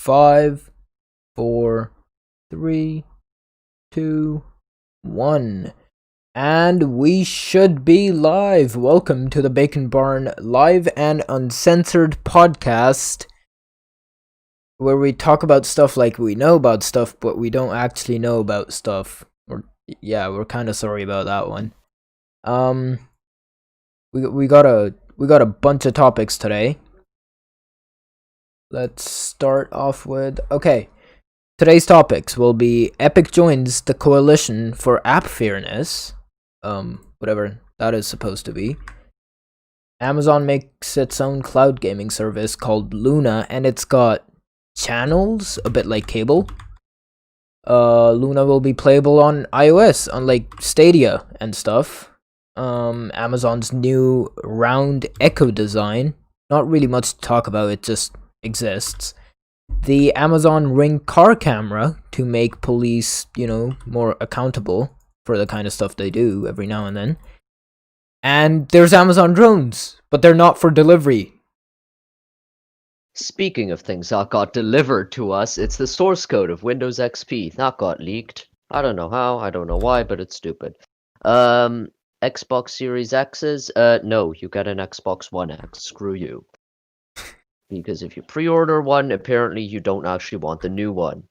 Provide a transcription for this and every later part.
5, 4, 3, 2, 1. And we should be live. Welcome to the Bacon Barn live and uncensored podcast, where we talk about stuff like we know about stuff, but we don't actually know about stuff. We're kind of sorry about that one. We got a bunch of topics today. Let's start off with Today's topics will be Epic joins the Coalition for App Fairness, whatever that is supposed to be. Amazon makes its own cloud gaming service called Luna, and it's got channels, a bit like cable. Luna will be playable on iOS, unlike Stadia and stuff. Amazon's new round Echo design, not really much to talk about, it just exists. The Amazon Ring car camera to make police, more accountable for the kind of stuff they do every now and then. And there's Amazon drones, but they're not for delivery. Speaking of things that got delivered to us, it's the source code of Windows XP. That got leaked. I don't know how, I don't know why, but it's stupid. Xbox Series X's? No, you get an Xbox One X. Screw you. Because if you pre-order one, apparently you don't actually want the new one.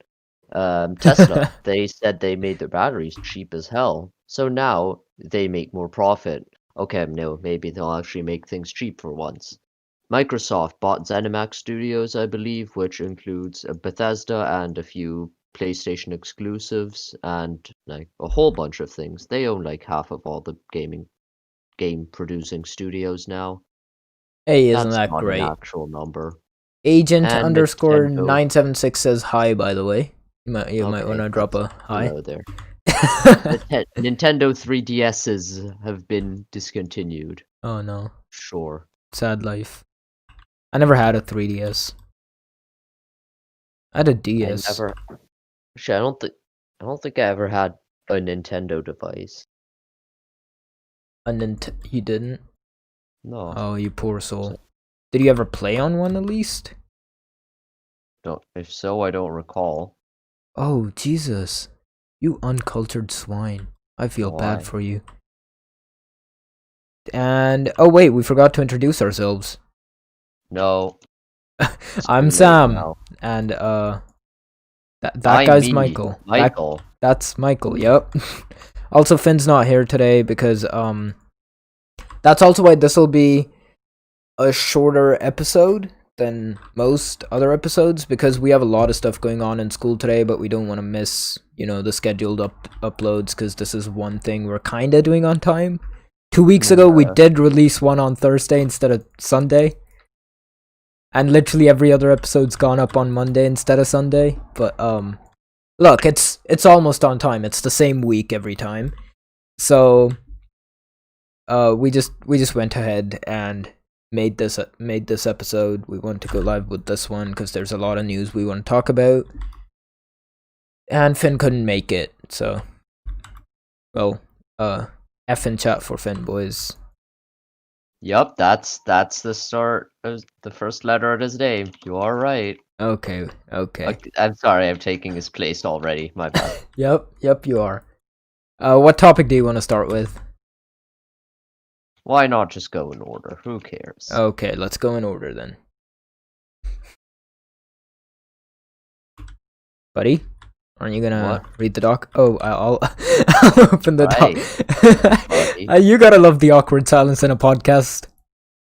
Tesla, they said they made their batteries cheap as hell. So now they make more profit. Okay, no, maybe they'll actually make things cheap for once. Microsoft bought ZeniMax Studios, I believe, which includes Bethesda and a few PlayStation exclusives and like a whole bunch of things. They own like half of all the game producing studios now. Hey, isn't That's that not great? an actual number. Agent And underscore Nintendo. 976 says hi, by the way. You might want to drop a hi. Hello there. Nintendo 3DSs have been discontinued. Oh no. Sure. Sad life. I never had a 3DS. I had a DS. Actually, I don't think I ever had a Nintendo device. You didn't? No. Oh, you poor soul. Did you ever play on one at least? No. If so, I don't recall. Oh, Jesus. You uncultured swine. I feel bad for you. And, oh wait, we forgot to introduce ourselves. No. I'm Sam. And, that guy's me, Michael. Michael. That's Michael, yep. Also, Finn's not here today because, that's also why this will be a shorter episode than most other episodes, because we have a lot of stuff going on in school today, but we don't want to miss, the scheduled uploads, because this is one thing we're kind of doing on time. 2 weeks ago, we did release one on Thursday instead of Sunday. And literally every other episode's gone up on Monday instead of Sunday. But, look, it's almost on time. It's the same week every time. So, we just went ahead and made this episode. We want to go live with this one because there's a lot of news we want to talk about. And Finn couldn't make it, so, well, F in chat for Finn, boys. Yup, that's the start of the first letter of his name. You are right. Okay. I'm sorry, I'm taking his place already. My bad. Yep, you are. What topic do you want to start with? Why not just go in order? Who cares? Okay, let's go in order then. Buddy? Aren't you gonna read the doc? Oh, I'll open the doc. You gotta love the awkward silence in a podcast.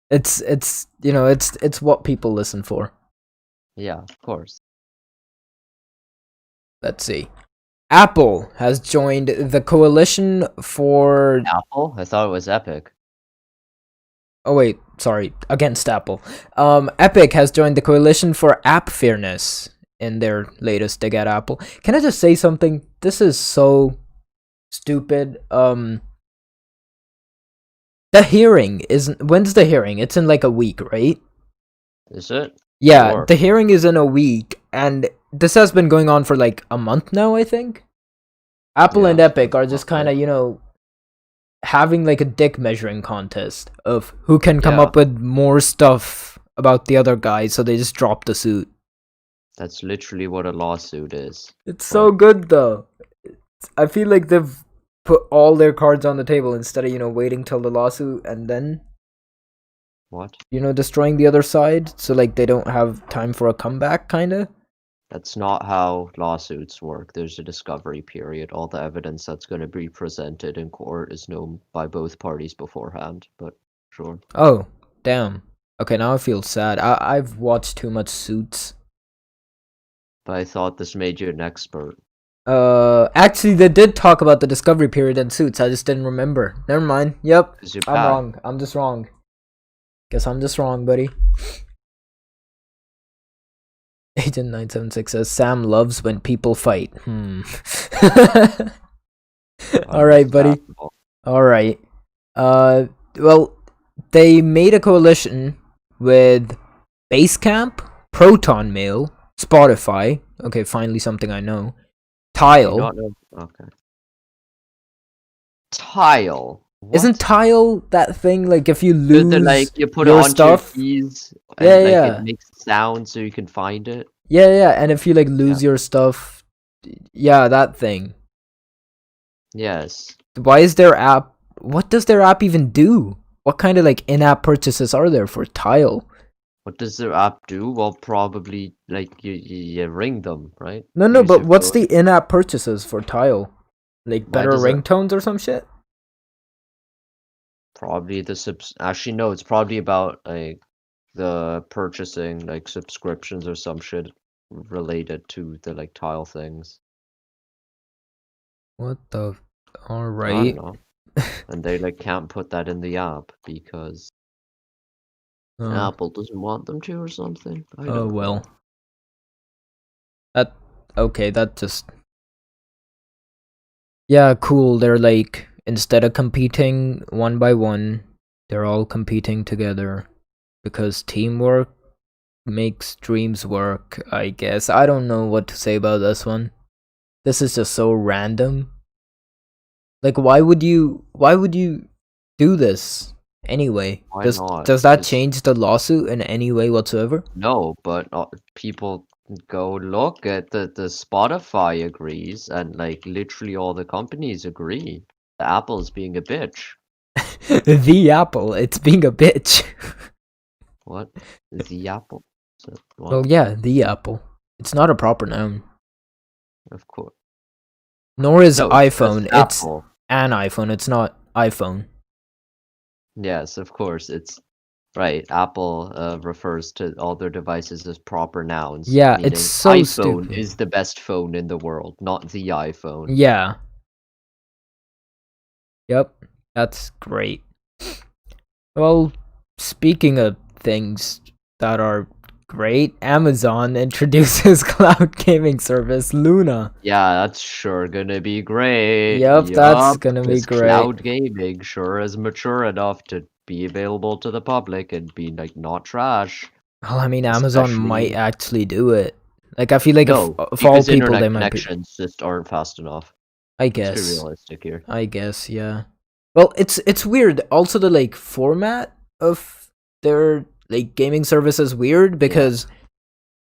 It's what people listen for. Yeah, of course. Let's see. Apple has joined the coalition for... Apple? I thought it was Epic. Oh wait, sorry, against Apple. Epic has joined the coalition for app fairness in their latest dig at Apple. Can I just say something? This is so stupid. The hearing when's the hearing? It's in like a week, right? Is it? Yeah, Sure. The hearing is in a week, and this has been going on for like a month now, I think. Apple and Epic are just kind of, having like a dick measuring contest of who can come up with more stuff about the other guy, so they just drop the suit. That's literally what a lawsuit is. It's so good though. I feel like they've put all their cards on the table instead of waiting till the lawsuit and then What? destroying the other side, so like they don't have time for a comeback, kind of. That's not how lawsuits work. There's a discovery period. All the evidence that's going to be presented in court is known by both parties beforehand, but sure. Oh, damn. Okay, now I feel sad. I've watched too much Suits. But I thought this made you an expert. Actually, they did talk about the discovery period in Suits. I just didn't remember. Never mind. Yep, 'Cause you're I'm bad. wrong. I'm just wrong. Guess I'm just wrong, buddy. Agent 976 says Sam loves when people fight. All right, buddy. Understandable. All right. Well, they made a coalition with Basecamp, Proton Mail, Spotify. Okay, finally something I know. You Tile. don't know? Okay. Tile. Isn't What? Tile that thing like if you Is lose it like you put it your onto stuff? your keys Yeah, and like yeah. it makes sound so you can find it? Yeah, and if you like lose your stuff, yeah, that thing. Yes. Why is their app? What does their app even do? What kind of like in-app purchases are there for Tile? What does their app do? Well, probably like you ring them, right? No, Use but your what's phone. the in-app purchases for Tile? Like Why better does it ringtones or some shit? probably the subs actually no, it's probably about like the purchasing like subscriptions or some shit related to the like Tile things. What the? All I don't right. know. And they like can't put that in the app because Apple doesn't want them to or something. I don't know. well. That okay. That just yeah, cool. They're like instead of competing one by one, they're all competing together because teamwork makes dreams work. I guess I don't know what to say about this one. This is just so random. Like, why would you do this anyway? Why Does not? does that Just change the lawsuit in any way whatsoever? no, but people go look at the Spotify agrees and like literally all the companies agree. The Apple's being a bitch. The Apple, it's being a bitch. What? The Apple? What? Well, yeah, the Apple. It's not a proper noun. Of course. Nor is No, iPhone. just It's Apple. an iPhone. It's not iPhone. Yes, of course. It's right. Apple refers to all their devices as proper nouns, Yeah, meaning it's so iPhone stupid. is the best phone in the world, not the iPhone. Yeah. Yep. That's great. Well, speaking of things that are great, Amazon introduces cloud gaming service Luna. Yeah, that's sure gonna be great. Yep, that's gonna be This great. cloud gaming sure is mature enough to be available to the public and be like not trash. Well, I mean, Amazon might Especially actually do it. Like, I feel like no, if all because people, internet they might be. connections just aren't fast enough. I Let's be guess. realistic here. I guess, yeah. Well, it's weird. Also, the like format of their like gaming service is weird because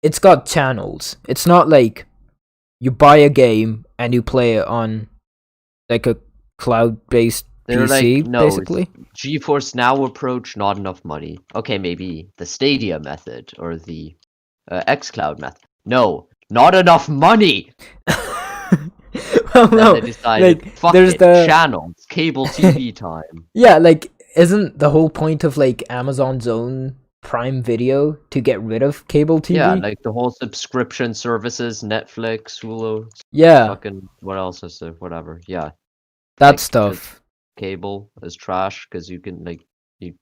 it's got channels. It's not like you buy a game and you play it on like a cloud-based They're PC, like, no, basically. GeForce Now approach, not enough money. Okay, maybe the Stadia method or the xCloud method. No, not enough money. Well, Then no, they decided, like fuck there's it, the channels, cable TV time. yeah, like isn't the whole point of like Amazon's own Prime Video to get rid of cable TV? Yeah, like the whole subscription services, Netflix, Hulu, Yeah, fucking what else is there? Whatever. Yeah, that like just stuff. cable is trash because you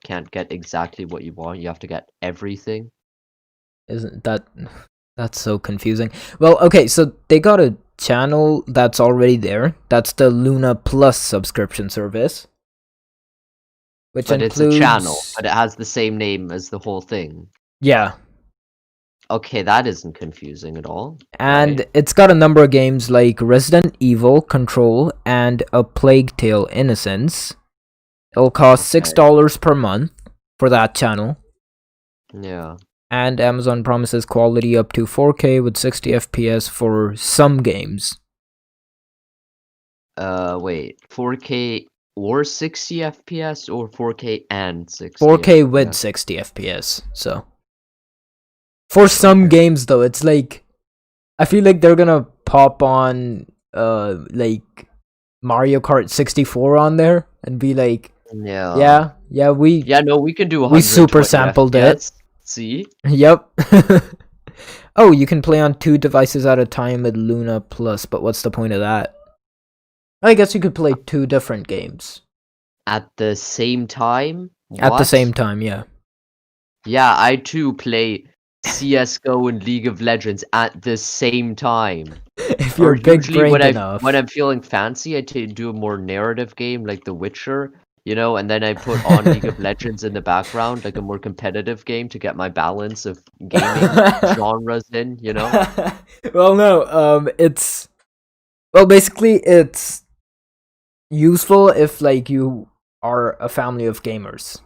can't get exactly what you want. You have to get everything. Isn't that's so confusing. Well, okay, so they got a channel that's already there. That's the Luna Plus subscription service. Which But includes it's a channel, but it has the same name as the whole thing. yeah, Okay, that isn't confusing at all. and Right? it's got a number of games like Resident Evil, Control, and A Plague Tale: Innocence. It'll cost Okay. $6 per month for that channel. Yeah. And Amazon promises quality up to 4K with 60 FPS for some games. Wait, 4K or 60 FPS or 4K and 60 4K with FPS? 60 FPS. So for some games though, it's like I feel like they're gonna pop on like Mario Kart 64 on there and be like, Yeah. we No, we can do we super 120 sampled it. FPS. See? Yep. Oh, you can play on 2 devices at a time with Luna Plus, but what's the point of that? I guess you could play 2 different games At the same time? at the What? same time, yeah. Yeah, I too play CS:GO and League of Legends at the same time. If Or you're big usually brained when enough. I'm feeling fancy, do a more narrative game like The Witcher, you know, and then I put on League of Legends in the background, like a more competitive game to get my balance of gaming genres in, you know? Well, no, basically it's useful if like you are a family of gamers.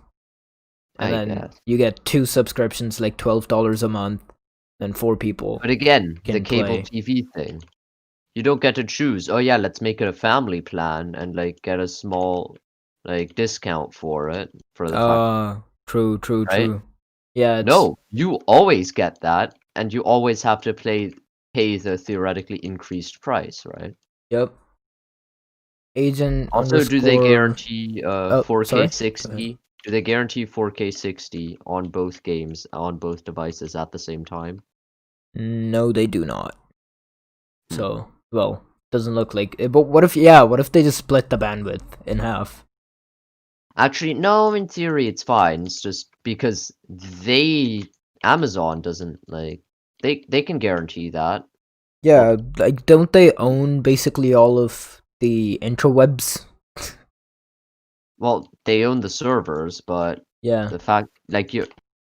And I then guess. you get 2 subscriptions, like $12 a month, and 4 people But again, the can cable play. TV thing. You don't get to choose, oh yeah, let's make it a family plan and like get a small like discount for it for the fact, True, right? true. Yeah, it's No, you always get that, and you always have to pay the theoretically increased price, right? yep. Agent Also, do they underscore. guarantee Oh, 4K sorry. Go ahead. 60? Do they guarantee 4K 60 on both games on both devices at the same time? No, they do not. Hmm. So, well, doesn't look like it. But what if, yeah, what if they just split the bandwidth in half? Actually, no, in theory it's fine. It's just because Amazon doesn't like they can guarantee that. Yeah, like, don't they own basically all of the interwebs? Well, they own the servers, but Yeah. the fact like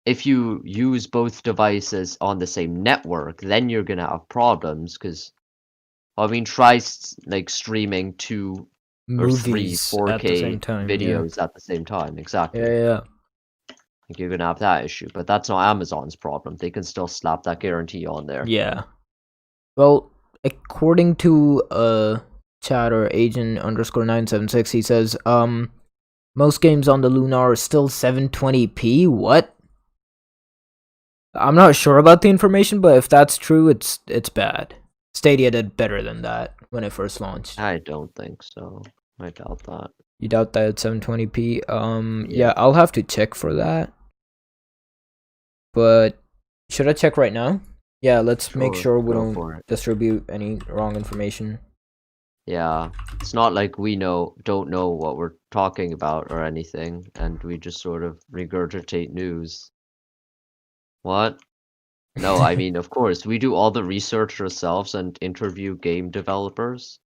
if you use both devices on the same network, then you're gonna have problems because I mean like streaming 2 or 3 Movies at the 4K same time, yeah. videos at the same time. Yeah, Exactly. yeah. Like you're gonna have that issue, but that's not Amazon's problem. They can still slap that guarantee on there. Yeah. Well, according to chatter agent underscore 976, he says, most games on the Luna are still 720p. What? I'm not sure about the information, but if that's true, it's bad. Stadia did better than that when it first launched. I don't think so. I doubt that. You doubt that it's 720p? Yeah. Yeah, I'll have to check for that. But should I check right now? Yeah, let's make sure we Go don't for it. distribute any wrong information. Yeah. It's not like we don't know what we're talking about or anything, and we just sort of regurgitate news. What? No, I mean, of course, we do all the research ourselves and interview game developers.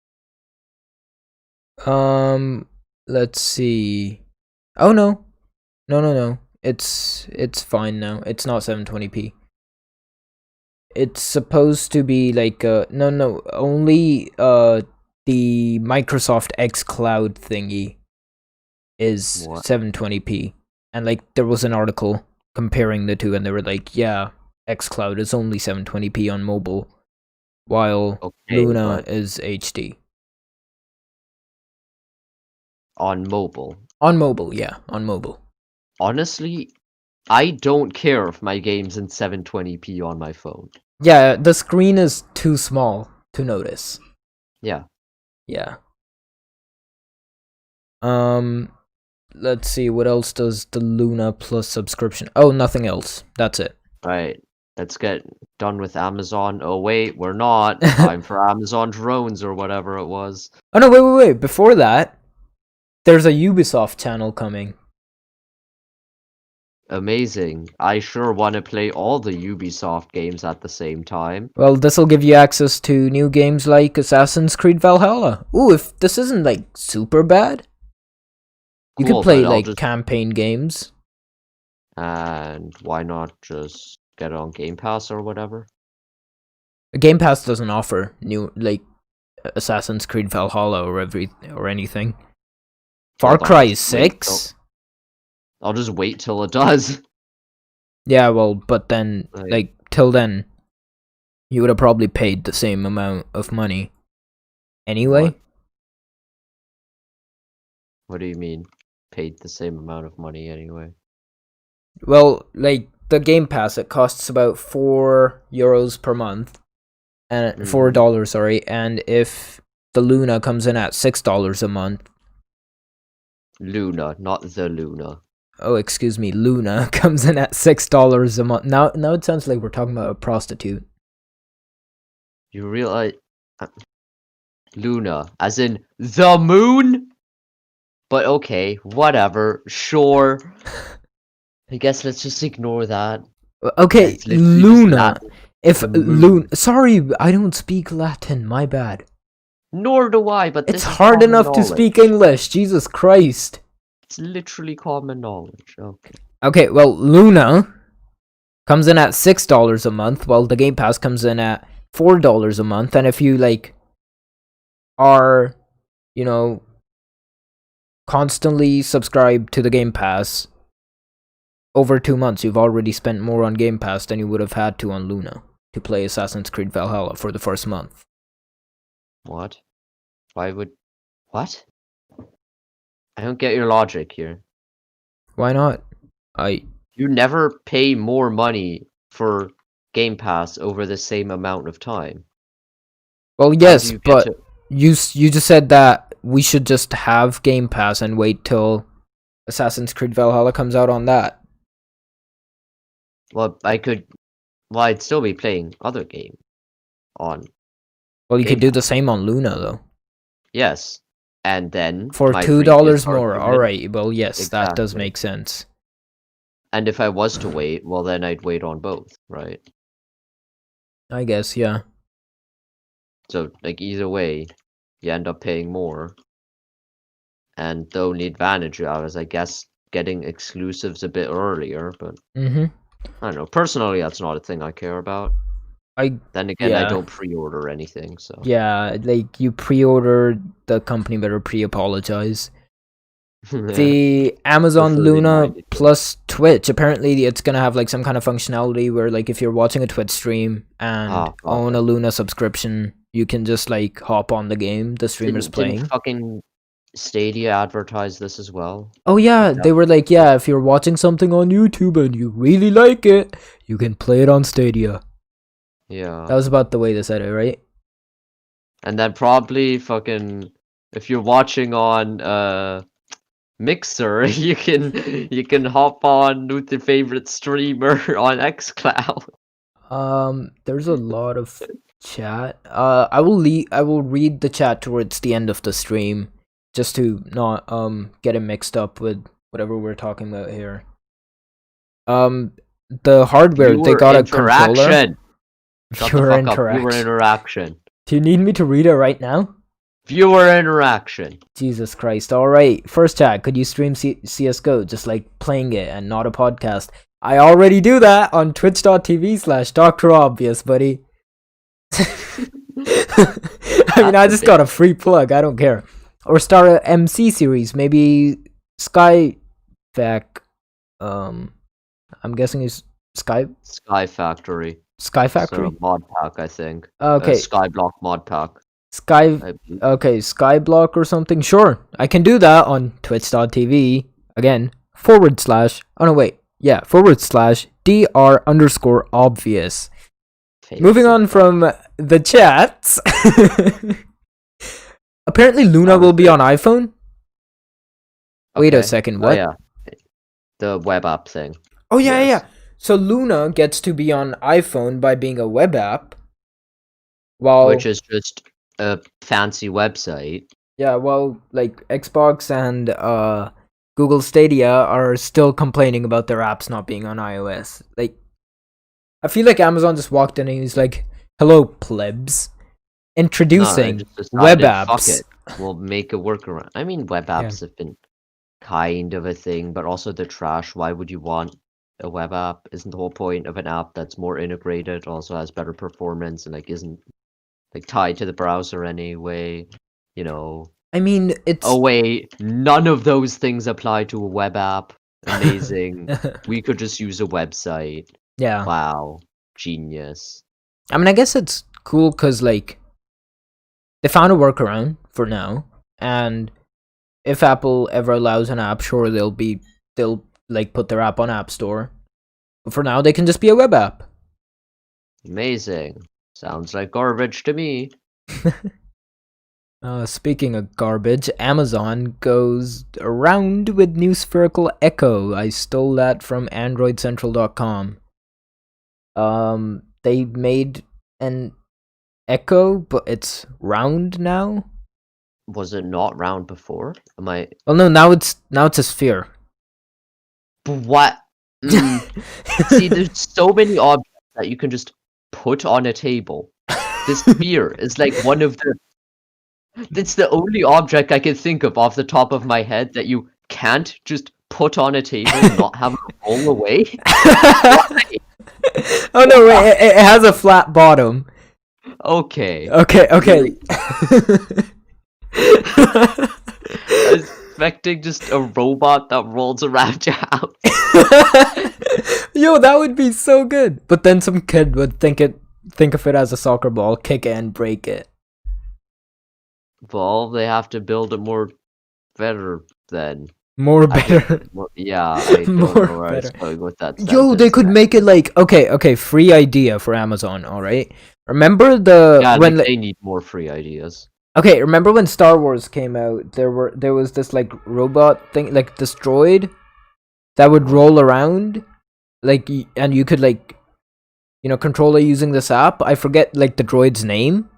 Um, let's see. Oh no, no. It's fine now. It's not 720p. It's supposed to be like no, only the Microsoft X Cloud thingy is What? 720p. And like there was an article comparing the two and they were like, yeah, X Cloud is only 720p on mobile while Okay, Luna but is HD. on mobile. On mobile, yeah, on mobile. Honestly, I don't care if my game's in 720p on my phone. Yeah, the screen is too small to notice. Yeah. Yeah. Let's see, what else does the Luna Plus subscription? Oh, nothing else. That's it. Right. Let's get done with Amazon. Oh wait, we're not. Time for Amazon drones or whatever it was. Oh no, wait. Before that, there's a Ubisoft channel coming. Amazing. I sure want to play all the Ubisoft games at the same time. Well, this will give you access to new games like Assassin's Creed Valhalla. Ooh, if this isn't like super bad, you Cool, could play but I'll like just campaign games. and why not just get it on Game Pass or whatever? Game Pass doesn't offer new like Assassin's Creed Valhalla or anything. Far Well, Cry 6? I'll just wait till it does. Yeah, well, but then, Like, till then, you would have probably paid the same amount of money anyway. what? What do you mean? Paid the same amount of money anyway? Well, the Game Pass, it costs about €4 per month, and Mm-hmm. $4, sorry. And if the Luna comes in at $6 a month, Luna, not the Luna. oh, excuse me, Luna comes in at $6 a month. Now it sounds like we're talking about a prostitute. You realize Luna, as in the moon? But okay, whatever. Sure. I guess let's just ignore that. Okay, It's literally just Luna. Latin. If The moon. Sorry, I don't speak Latin. My bad. Nor do I, but It's this is hard common enough to speak knowledge. English. Jesus Christ. It's literally common knowledge. Okay. Okay, well, Luna comes in at $6 a month, while the Game Pass comes in at $4 a month. And if you are, you know, constantly subscribed to the Game Pass over 2 months, you've already spent more on Game Pass than you would have had to on Luna to play Assassin's Creed Valhalla for the first month. What? Why would... What? I don't get your logic here. Why not? You never pay more money for Game Pass over the same amount of time. Well, How do yes, you get but to... you just said that we should just have Game Pass and wait till Assassin's Creed Valhalla comes out on that. Well, I could... Well, I'd still be playing other game on Well, you Game could do the Pass. same on Luna though. Yes. And then For my $2 previous more. All argument... right. Well, yes, that does Exactly. make sense. And if I was to wait, well, then I'd wait on both, right? I guess, yeah. So, like, either way, you end up paying more. And the only advantage you have is, I guess, getting exclusives a bit earlier, but Mm-hmm. I don't know. Personally, that's not a thing I care about. Then again, I Yeah. don't pre-order anything, so... Yeah, you pre-order, the company better pre-apologize. The Amazon Luna 30-90. plus Twitch, apparently it's gonna have some kind of functionality where if you're watching a Twitch stream and own a Luna subscription, you can just hop on the game the streamer's playing. Didn't fucking Stadia advertise this as well? Oh yeah, they were yeah, if you're watching something on YouTube and you really like it, you can play it on Stadia. Yeah. That was about the way they said it, right? And then probably fucking... If you're watching on, Mixer, you can hop on with your favorite streamer on xCloud. There's a lot of chat. I will read the chat towards the end of the stream, just to not get it mixed up with whatever we're talking about here. The hardware, they got a controller. Viewer interaction. Viewer interaction. Do you need me to read it right now? Viewer interaction. Jesus Christ. Alright. First chat, could you stream CSGO just playing it and not a podcast? I already do that on twitch.tv/Dr. Obvious, buddy. I mean, I just got a free plug. I don't care. Or start a MC series. Maybe Skyfac. I'm guessing is Sky Factory. Sky Factory? So mod pack, I think. Okay. Skyblock mod pack. Skyblock or something. Sure, I can do that on twitch.tv. Again, /dr_obvious. Moving on from the chats. Apparently Luna will be on iPhone. Okay. Wait a second, what? Oh, yeah. The web app thing. Oh yeah, yes. Yeah. So Luna gets to be on iPhone by being a web app. Which is just a fancy website. Yeah, well, Xbox and Google Stadia are still complaining about their apps not being on iOS. I feel like Amazon just walked in and he's like, "Hello, plebs. Introducing web apps." Fuck it. We'll make a workaround. I mean, web apps have been kind of a thing, but also they're trash. Why would you want a web app? Isn't the whole point of an app that's more integrated, also has better performance, and isn't tied to the browser anyway, you know? I mean, it's... Oh wait, none of those things apply to a web app. Amazing. We could just use a website. Yeah. Wow. Genius. I mean, I guess it's cool because, like, they found a workaround for now, and if Apple ever allows an app, sure, they'll like put their app on App Store. But for now, they can just be a web app. Amazing. Sounds like garbage to me. Speaking of garbage, Amazon goes around with new spherical Echo. I stole that from AndroidCentral.com. They made an Echo, but it's round now. Was it not round before? Am I? Well, no, now it's a sphere. What? See, there's so many objects that you can just put on a table. This sphere is like one of the. It's the only object I can think of off the top of my head that you can't just put on a table and not have it roll away. Oh no, wait, it has a flat bottom. Okay. Okay. I was expecting just a robot that rolls around your house. Yo, that would be so good. But then some kid would think of it as a soccer ball, kick it and break it. Well, they have to build it more better then. More better. Yeah, I don't More know where I was better. going with that. Yo, they could make it like okay, free idea for Amazon, alright? Remember Yeah, when they need more free ideas. okay, remember when Star Wars came out, there was this like robot thing, like this droid that would roll around, like, and you could like, control it using this app. I forget like the droid's name.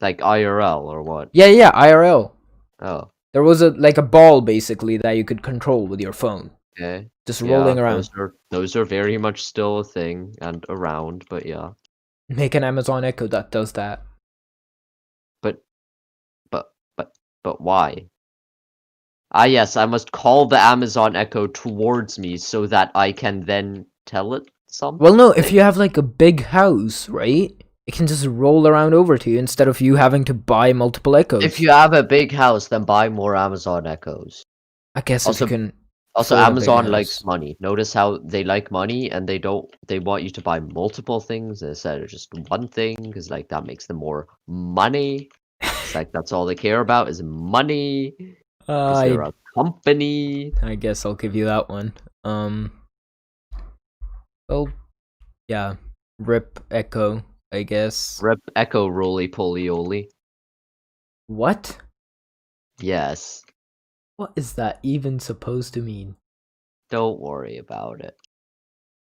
Like IRL or what? Yeah, IRL. Oh. There was a ball basically that you could control with your phone. Okay. Just rolling around. Those are very much still a thing and around, but yeah. Make an Amazon Echo that does that. But why? Ah yes, I must call the Amazon Echo towards me so that I can then tell it something. Well, no, if you have like a big house, right? It can just roll around over to you instead of you having to buy multiple Echoes. If you have a big house, then buy more Amazon Echoes. I guess Also, if you can. Also, afford a big Amazon house. likes money. Notice how they like money, and they want you to buy multiple things instead of just one thing, because like that makes them more money. It's like that's all they care about is money. Because they're a company. I guess I'll give you that one. Well, yeah. Rip Echo, I guess. Rep Echo Roly Poly Oly. What? Yes. What is that even supposed to mean? Don't worry about it.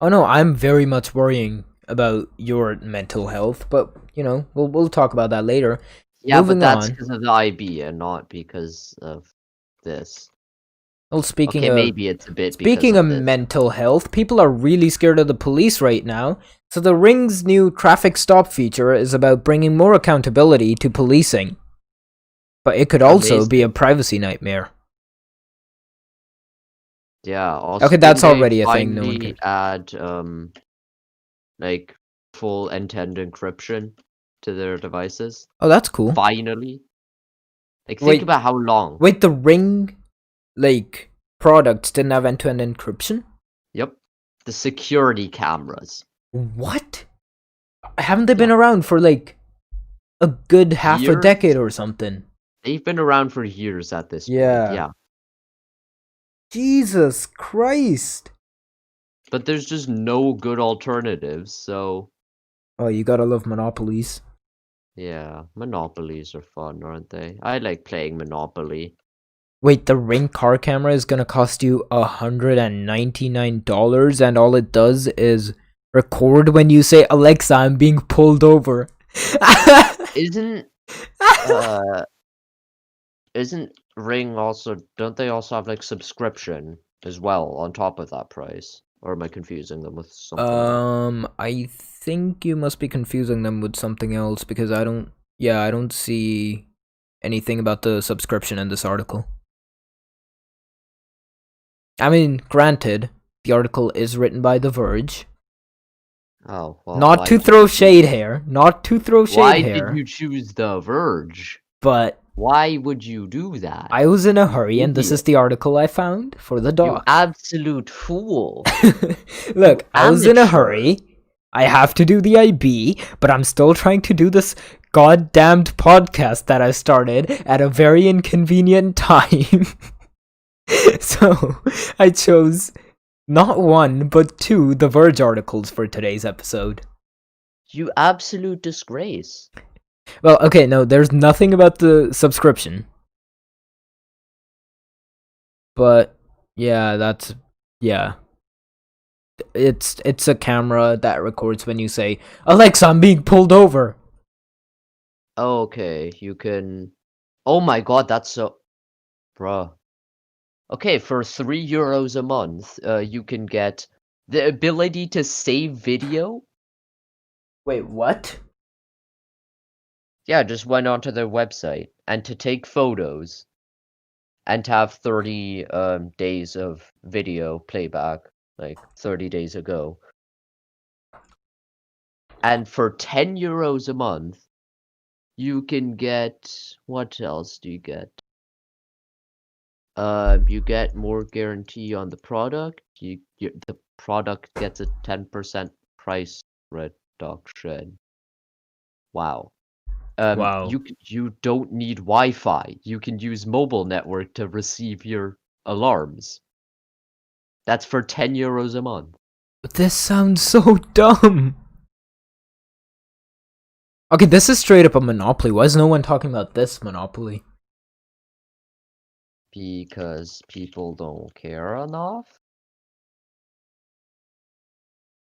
Oh no, I'm very much worrying about your mental health, but we'll talk about that later. Yeah, Moving but that's on. because of the IB and not because of this. Well, speaking Okay, of maybe it's a bit. speaking because of this. mental health, people are really scared of the police right now. So the Ring's new traffic stop feature is about bringing more accountability to policing. But it could also be a privacy nightmare. Yeah. Also, okay, that's didn't they already a thing. No one finally can. add like full end-to-end encryption to their devices. Oh, that's cool. Finally. Like, think about how long. Wait, the Ring, like, products didn't have end-to-end encryption? Yep. The security cameras. What? Haven't they been around for, like, a good half a decade or something? They've been around for years at this point. Yeah. Jesus Christ. But there's just no good alternatives, so... Oh, you gotta love monopolies. Yeah, monopolies are fun, aren't they? I like playing Monopoly. Wait, the Ring car camera is gonna cost you $199, and all it does is record when you say, Alexa, I'm being pulled over. Isn't Ring also... Don't they also have, like, subscription as well on top of that price? Or am I confusing them with something else? I think you must be confusing them with something else, because I don't see anything about the subscription in this article. I mean, granted, the article is written by The Verge. Oh, well, Not to throw shade here. Not to throw shade here. Why did you choose The Verge? But Why would you do that? I was in a hurry, and this is Idiot. the article I found for the You docs. absolute fool. Look, You I was in a amateur. hurry. I have to do the IB, but I'm still trying to do this goddamned podcast that I started at a very inconvenient time. So, I chose not one, but two The Verge articles for today's episode. You absolute disgrace. Well, okay, no, there's nothing about the subscription. But, yeah. It's a camera that records when you say, Alexa, I'm being pulled over. Okay, you can... Oh my god, that's so... Bruh. Okay, for €3 a month, you can get the ability to save video. Wait, what? Yeah, just went onto their website. And to take photos. And to have 30 days of video playback. Like, 30 days ago. And for €10 a month, you can get... What else do you get? You get more guarantee on the product. The product gets a 10% price reduction. Wow. Wow. You don't need Wi-Fi. You can use mobile network to receive your alarms. That's for €10 a month. This sounds so dumb. Okay, this is straight up a monopoly. Why is no one talking about this monopoly? Because people don't care enough.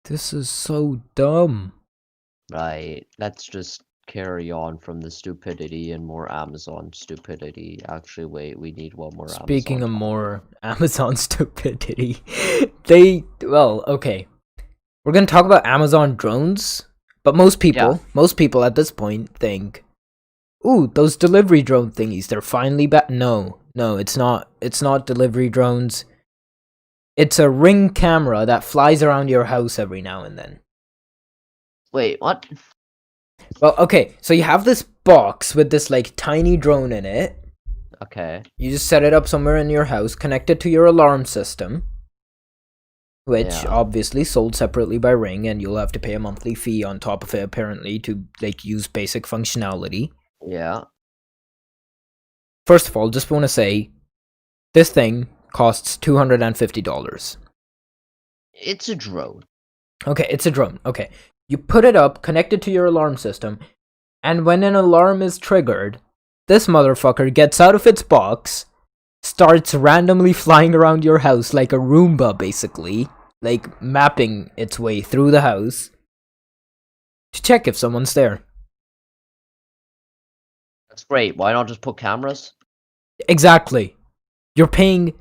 This is so dumb. Right. Let's just carry on from the stupidity and more Amazon stupidity. Actually, wait, we need one more Speaking Amazon of topic. more Amazon stupidity, okay. We're gonna talk about Amazon drones, but most people at this point think, ooh, those delivery drone thingies, they're finally back. No, it's not. It's not delivery drones. It's a Ring camera that flies around your house every now and then. Wait, what? Well, okay, so you have this box with this, like, tiny drone in it. Okay. You just set it up somewhere in your house, connect it to your alarm system, which obviously sold separately by Ring, and you'll have to pay a monthly fee on top of it, apparently, to, like, use basic functionality. Yeah. First of all, just want to say, this thing costs $250. It's a drone. Okay, it's a drone. Okay. You put it up, connect it to your alarm system, and when an alarm is triggered, this motherfucker gets out of its box, starts randomly flying around your house like a Roomba, basically, like mapping its way through the house to check if someone's there. That's great. Why not just put cameras? Exactly. You're paying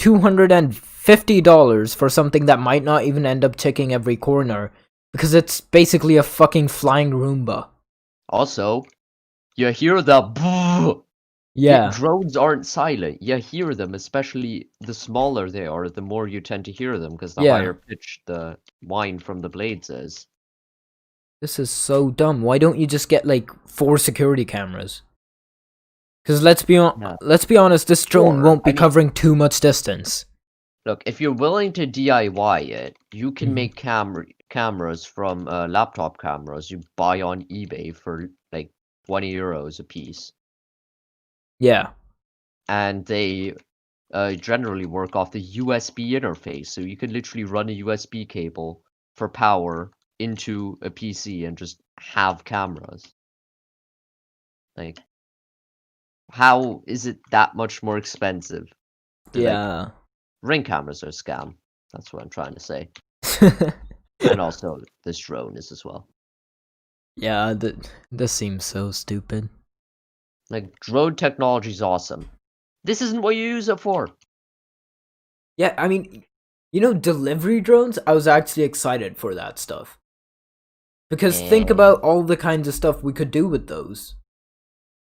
$250 for something that might not even end up checking every corner, because it's basically a fucking flying Roomba. Also, you hear the Yeah. drones aren't silent. You hear them, especially the smaller they are, the more you tend to hear them, because the higher pitch the whine from the blades is. This is so dumb. Why don't you just get, like, 4 security cameras? Because let's be honest, this drone won't be covering too much distance. Look, if you're willing to DIY it, you can make cameras from laptop cameras you buy on eBay for like €20 a piece. Yeah. And they generally work off the USB interface, so you can literally run a USB cable for power into a PC and just have cameras. Like, how is it that much more expensive? Yeah. Ring cameras are a scam. That's what I'm trying to say. And also, this drone is as well. Yeah, this seems so stupid. Like, drone technology is awesome. This isn't what you use it for. Yeah, I mean, delivery drones, I was actually excited for that stuff. Because think about all the kinds of stuff we could do with those.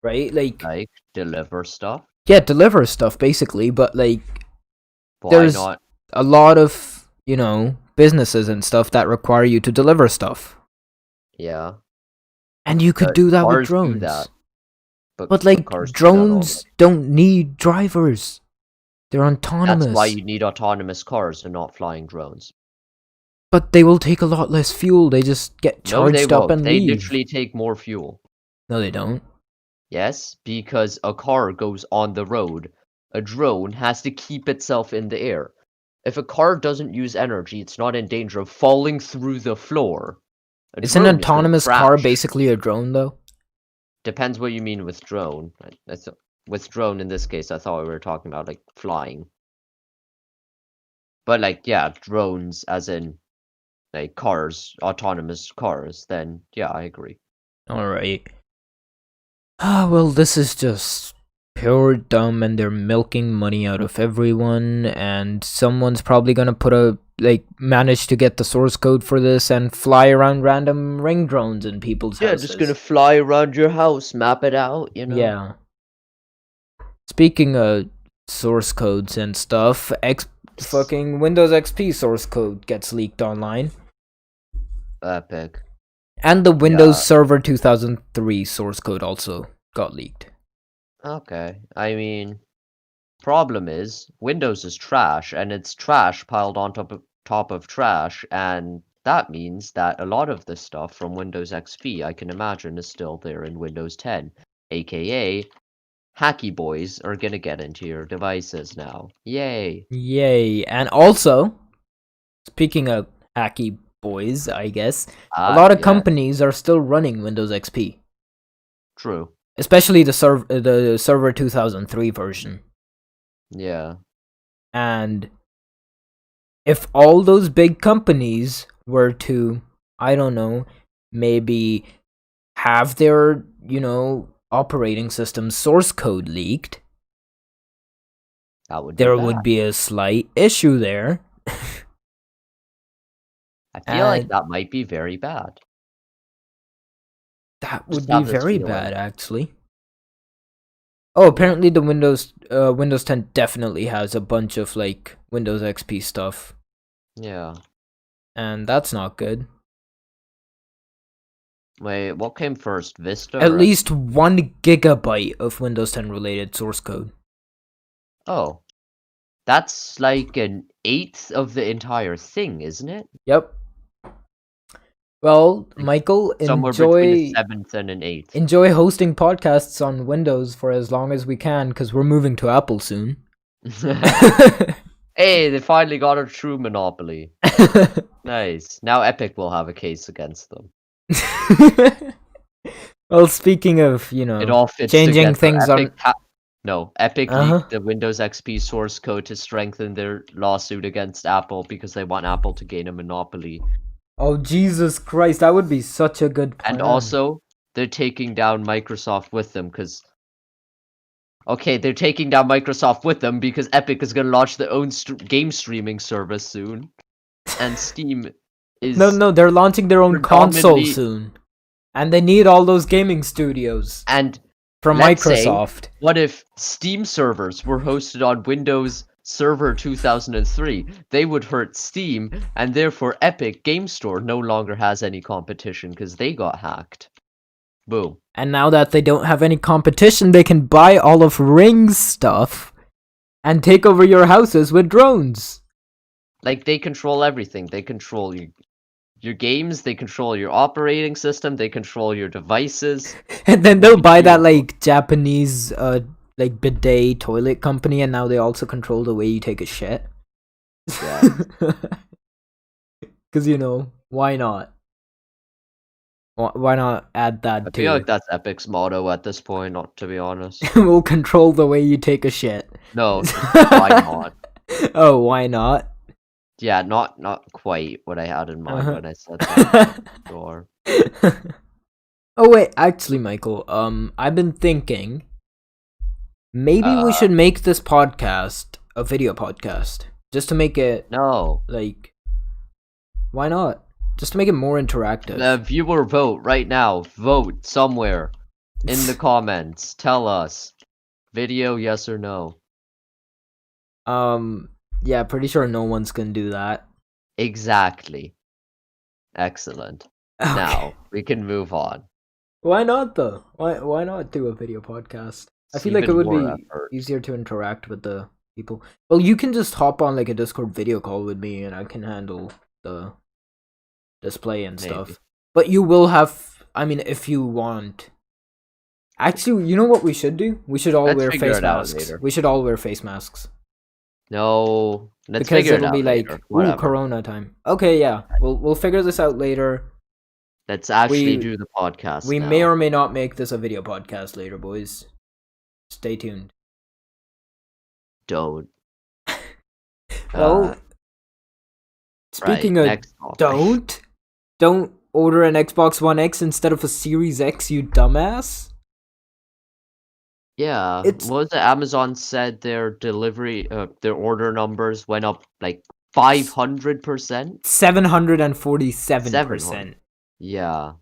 Right? Like deliver stuff? Yeah, deliver stuff, basically, but, like, Why there's not? a lot of, businesses and stuff that require you to deliver stuff. Yeah. And you could do that with Cars do drones. that. But like, cars do that already. drones don't need drivers. They're autonomous. That's why you need autonomous cars and not flying drones. But they will take a lot less fuel. They just get No, they charged up won't. and They leave. literally take more fuel. No, they don't. Yes, because a car goes on the road. A drone has to keep itself in the air. If a car doesn't use energy, it's not in danger of falling through the floor. Is an drone is gonna autonomous car crash. basically a drone, though? Depends what you mean with drone. With drone in this case, I thought we were talking about like flying. But like, yeah, drones as in like cars, autonomous cars, then yeah, I agree. Alright. Ah, well, this is just pure dumb, and they're milking money out of everyone, and someone's probably gonna manage to get the source code for this and fly around random ring drones in people's houses. Yeah, just gonna fly around your house, map it out, you know? Yeah. Speaking of source codes and stuff, fucking Windows XP source code gets leaked online. Epic. And the Windows Server 2003 source code also got leaked. Okay, I mean, problem is, Windows is trash, and it's trash piled on top of trash, and that means that a lot of the stuff from Windows XP, I can imagine, is still there in Windows 10, aka hacky boys are gonna get into your devices now. Yay! Yay. And also, speaking of hacky boys, I guess, a lot of companies are still running Windows XP. True. Especially the Server 2003 version. Yeah. And if all those big companies were to, I don't know, maybe have their, operating system source code leaked, there would be a slight issue there. I feel like that might be very bad. That would be very bad, actually. Oh, apparently the Windows 10 definitely has a bunch of like Windows XP stuff. Yeah. And that's not good. Wait, what came first, Vista? At least 1 gigabyte of Windows 10 related source code. Oh. That's like an eighth of the entire thing, isn't it? Yep. Well, Michael, somewhere between a seventh and an eighth. Enjoy hosting podcasts on Windows for as long as we can, because we're moving to Apple soon. Hey, they finally got a true monopoly. Nice. Now Epic will have a case against them. Well, speaking of, it all fits changing together. things Epic Epic Uh-huh. leaked the Windows XP source code to strengthen their lawsuit against Apple because they want Apple to gain a monopoly. Oh, Jesus Christ, that would be such a good plan. And also, they're taking down Microsoft with them because... Okay, they're taking down Microsoft with them because Epic is going to launch their own game streaming service soon. And Steam is... No, they're launching their own console soon. And they need all those gaming studios. And from Microsoft. Say, what if Steam servers were hosted on Windows Server 2003? They would hurt Steam, and therefore Epic Game Store no longer has any competition because they got hacked. Boom. And now that they don't have any competition, they can buy all of Ring's stuff and take over your houses with drones. Like, they control everything. They control your games, they control your operating system, they control your devices. And then they'll buy that, like, Japanese, like, bidet toilet company, and now they also control the way you take a shit. Yeah. Because, why not? Why not add that too? I feel like that's Epic's motto at this point, not to be honest. We'll control the way you take a shit. No, why not? Oh, why not? Yeah, not quite what I had in mind when I said that. Sure. Oh wait, actually, Michael, I've been thinking maybe we should make this podcast a video podcast, just to make it like, why not? Just to make it more interactive. The viewer vote right now. Vote somewhere in the comments. Tell us. Video, yes or no? Yeah, pretty sure no one's gonna do that. Exactly. Excellent. Okay. Now, we can move on. Why not though? Why not do a video podcast? I It's feel like it even would more be effort. easier to interact with the people. Well, you can just hop on like a Discord video call with me, and I can handle the display and Maybe. stuff. But you will have. I mean, if you want. Actually, you know what we should do? We should all Let's wear figure face it out masks. later. We should all wear face masks. No, let's Because figure it it'll be out like, later. ooh, Whatever. Corona time. Okay, yeah, we'll figure this out later. Let's actually We do the podcast we now. may or may not make this a video podcast later, boys. Stay tuned. Don't. Well, speaking Right, of next topic. don't order an Xbox One X instead of a Series X, you dumbass. Yeah, It's what was it? Amazon said their delivery, their order numbers went up like 500%. 700. 747%. Yeah.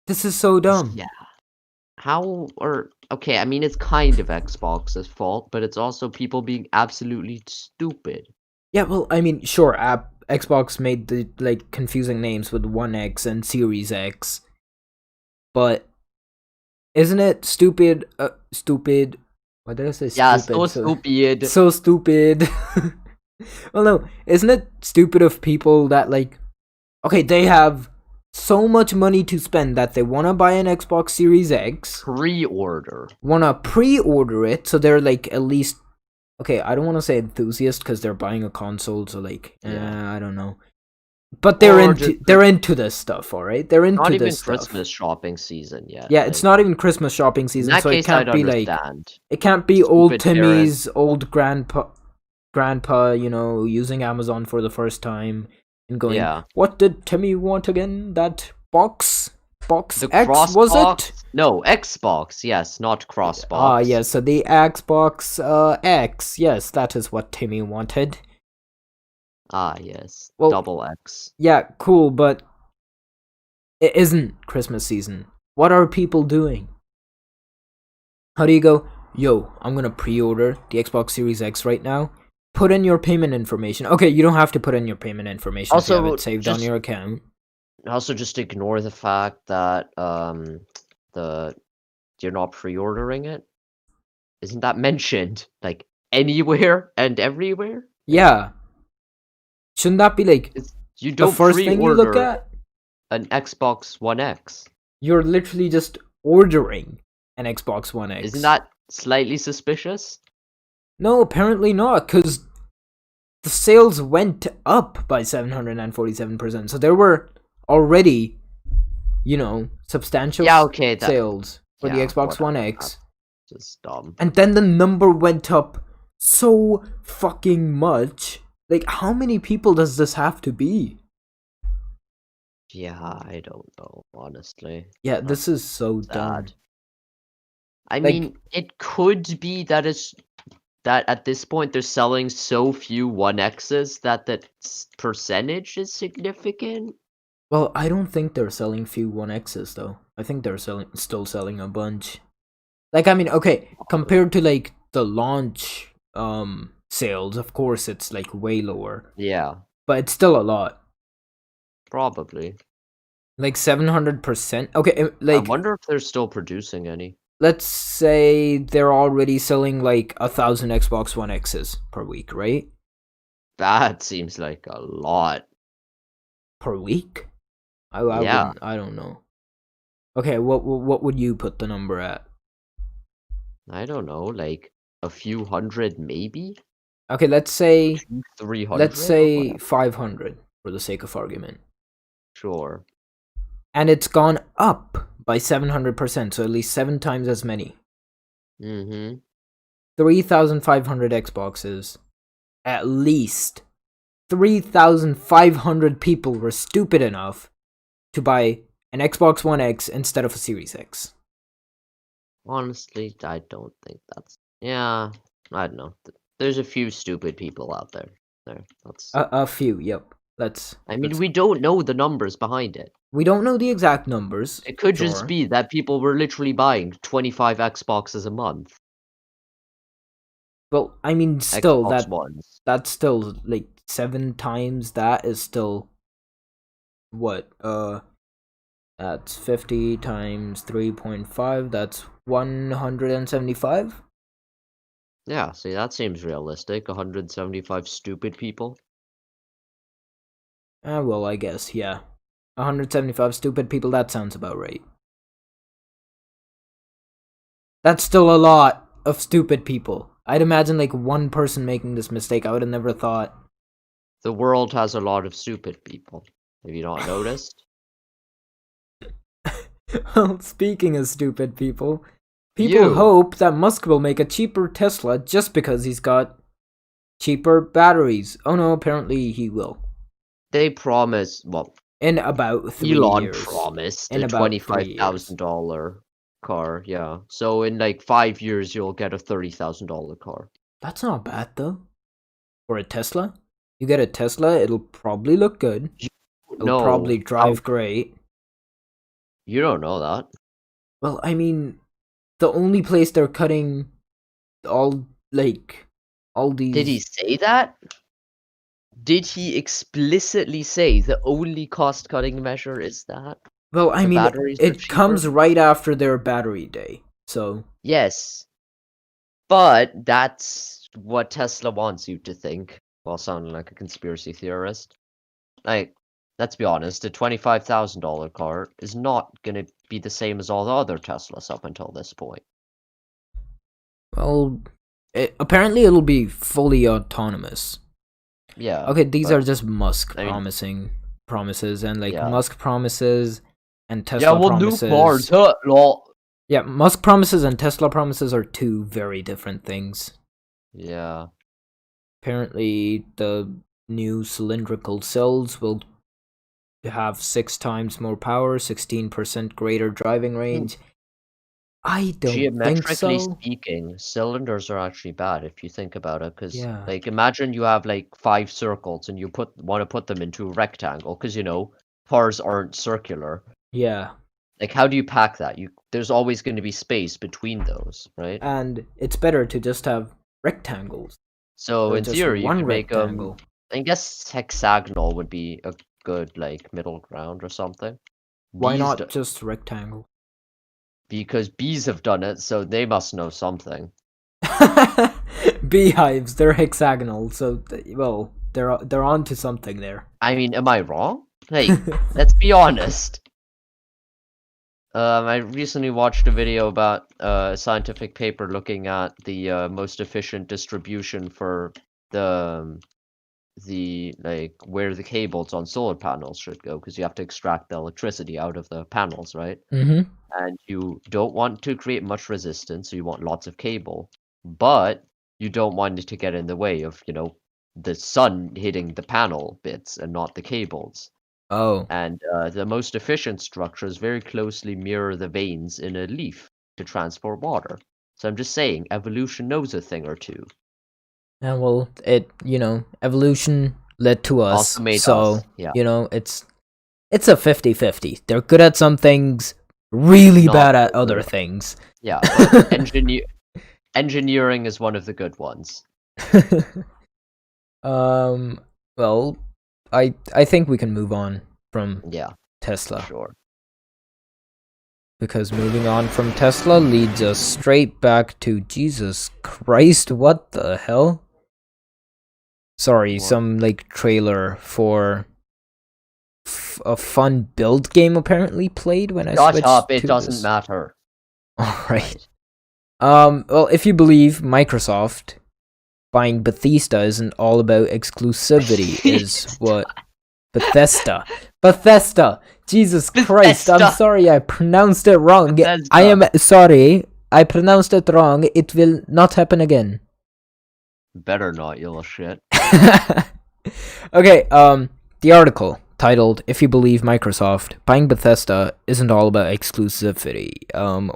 This is so dumb. Yeah. How or okay, I mean it's kind of Xbox's fault, but it's also people being absolutely stupid. Yeah, well, I mean, sure, Xbox made the like confusing names with One X and Series X, but isn't it stupid? Stupid. Why did I say Yeah, stupid? so stupid. So stupid. Well, no, isn't it stupid of people that like, okay, they have so much money to spend that they want to buy an Xbox Series X, Pre-order. want to pre-order it, so they're like at least, okay, I don't want to say enthusiast because they're buying a console, so like, Yeah. I don't know, but they're Or into just they're into this stuff, all right? They're into not even this stuff. Christmas shopping season yet. Yeah, it's not even Christmas shopping In season, that so it case, I'd can't be like understand. it can't be old Stupid Timmy's old grandpa, you know, using Amazon for the first time and going, Yeah. what did Timmy want again? That box The X, cross was box? it? No, Xbox. Yes, not cross box. Ah, yes, so the Xbox X. Yes, that is what Timmy wanted. Ah, yes. Well, Double X. yeah, cool, but it isn't Christmas season. What are people doing? How do you go, yo, I'm gonna pre-order the Xbox Series X right now. Put in your payment information. Okay, you don't have to put in your payment information if you have Also, it saved on your account. Also, just ignore the fact that the you're not pre-ordering it. Isn't that mentioned like anywhere and everywhere? Yeah. Shouldn't that be like You the don't first thing you look pre-order at? an Xbox One X. You're literally just ordering an Xbox One X. Isn't that slightly suspicious? No, apparently not, because the sales went up by 747%. So there were already, you know, substantial sales for the Xbox One X. Just dumb. And then the number went up so fucking much. Like, how many people does this have to be? Yeah, I don't know, honestly. Yeah, this is so dumb. I mean, it could be that that at this point they're selling so few 1Xs that the percentage is significant. Well, I don't think they're selling few 1Xs though. I think they're still selling a bunch. Like, I mean, okay, compared to like the launch sales, of course it's like way lower. Yeah. But it's still a lot. Probably. Like 700%. Okay, like I wonder if they're still producing any. Let's say they're already selling like 1,000 Xbox One X's per week, right? That seems like a lot. Per week? I don't know. Okay, what would you put the number at? I don't know, like a few hundred maybe? Okay, let's say 300. Let's say 500 for the sake of argument. Sure. And it's gone up by 700%, so at least 7 times as many. 3,500 Xboxes. At least 3,500 people were stupid enough to buy an Xbox One X instead of a Series X. Honestly, I don't think that's... Yeah, I don't know. There's a few stupid people out there. That's... A few, yep. I mean, we don't know the numbers behind it. We don't know the exact numbers. It could just be that people were literally buying 25 Xboxes a month. Well, I mean, still, Xbox that's still, like, 7 times that is still, what, That's 50 times 3.5. That's 175. Yeah, see, that seems realistic. 175 stupid people. Well, I guess, yeah. 175 stupid people, that sounds about right. That's still a lot of stupid people. I'd imagine like one person making this mistake. I would have never thought. The world has a lot of stupid people. Have you not noticed? Well, speaking of stupid people, people You! hope that Musk will make a cheaper Tesla just because he's got cheaper batteries. Oh no, apparently he will. They promise, well, In about 3 Elon years. promised In a about 3 years. $25,000 car, yeah. So in like 5 years, you'll get a $30,000 car. That's not bad though. For a Tesla? You get a Tesla, it'll probably look good. It'll probably No, how? drive great. You don't know that. Well, I mean, the only place they're cutting all like all Did he these. say that? Did he explicitly say the only cost-cutting measure is that? Well, I The mean, batteries are it cheaper? comes right after their battery day. So, Yes, but that's what Tesla wants you to think, while sounding like a conspiracy theorist. Like, let's be honest, a $25,000 car is not gonna be the same as all the other Teslas up until this point. well, apparently it'll be fully autonomous. Yeah, Okay, these but are just Musk I mean, promises and like yeah. Musk promises and Yeah, Tesla well, new car, promises. lol. Yeah, Musk promises and Tesla promises are two very different things. Yeah. Apparently, the new cylindrical cells will have 6 times more power, 16% greater driving range. I don't think Geometrically so. speaking, cylinders are actually bad if you think about it, because Yeah. like imagine you have like 5 circles and you want to put them into a rectangle, because cars aren't circular. Yeah. Like how do you pack that? There's always going to be space between those, right? And it's better to just have rectangles So or in just theory, you one could make rectangle. I guess hexagonal would be a good like middle ground or something. Why Bees, not just rectangle? because bees have done it, so they must know something. Beehives, they're hexagonal, so well, they're onto something there. I mean, am I wrong? Like, let's be honest. I recently watched a video about a scientific paper looking at the most efficient distribution for the like where the cables on solar panels should go, because you have to extract the electricity out of the panels, right? Mm-hmm. And you don't want to create much resistance, so you want lots of cable, but you don't want it to get in the way of, the sun hitting the panel bits and not the cables. Oh. And the most efficient structures very closely mirror the veins in a leaf to transport water. So I'm just saying, evolution knows a thing or two. And well, evolution led to Also us, made so us, yeah, it's a 50-50. They're good at some things, really not bad at so other good. things. Yeah, but engineering is one of the good ones. um, well, I think we can move on from Yeah, Tesla, sure. because moving on from Tesla leads us straight back to Jesus Christ. What the hell? Sorry, What? some like trailer for a fun build game apparently played when I Shut up, switched it to doesn't this. matter. Alright. Right. Well, if you believe Microsoft, buying Bethesda isn't all about exclusivity, is what Bethesda. Bethesda! Jesus Christ, I'm Bethesda! sorry I pronounced it wrong. I Bethesda! am sorry, I pronounced it wrong. It will not happen again. Better not, you little shit. Okay, the article titled "If You Believe Microsoft, Buying Bethesda Isn't All About Exclusivity."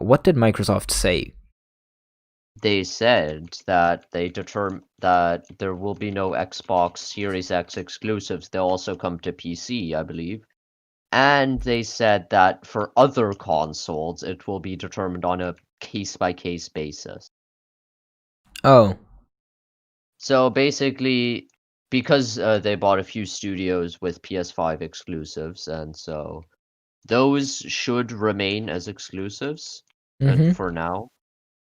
What did Microsoft say? They said that they determined that there will be no Xbox Series X exclusives. They'll also come to PC, I believe. And they said that for other consoles, it will be determined on a case-by-case basis. Oh, So basically, because they bought a few studios with PS5 exclusives, and so those should remain as exclusives Mm-hmm. for now.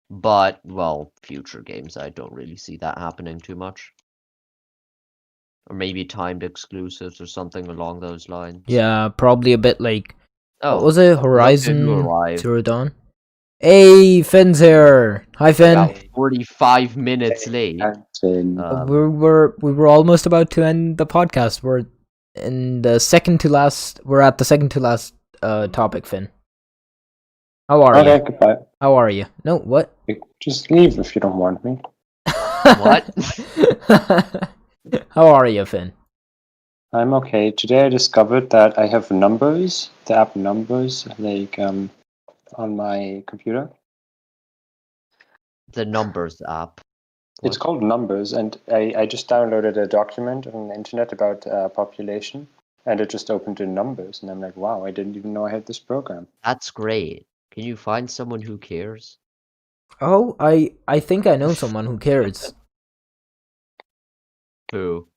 But, well, future games, I don't really see that happening too much. Or maybe timed exclusives or something along those lines. Yeah, probably a bit like what Oh, was it? look at who Horizon arrived. Zero Dawn. Hey, Finn's here. Hi, Finn. About 45 minutes late. We were almost about to end the podcast. We're in the second to last. We're at the second to last topic, Finn. How are Okay, you? goodbye. How are you? No, what? Just leave if you don't want me. What? How are you, Finn? I'm okay. Today I discovered that I have Numbers, the app Numbers, like on my computer. The Numbers app. It's called Numbers, and I just downloaded a document on the internet about population, and it just opened in Numbers, and I'm like, wow, I didn't even know I had this program. That's great. Can you find someone who cares? Oh, I think I know someone who cares. Who?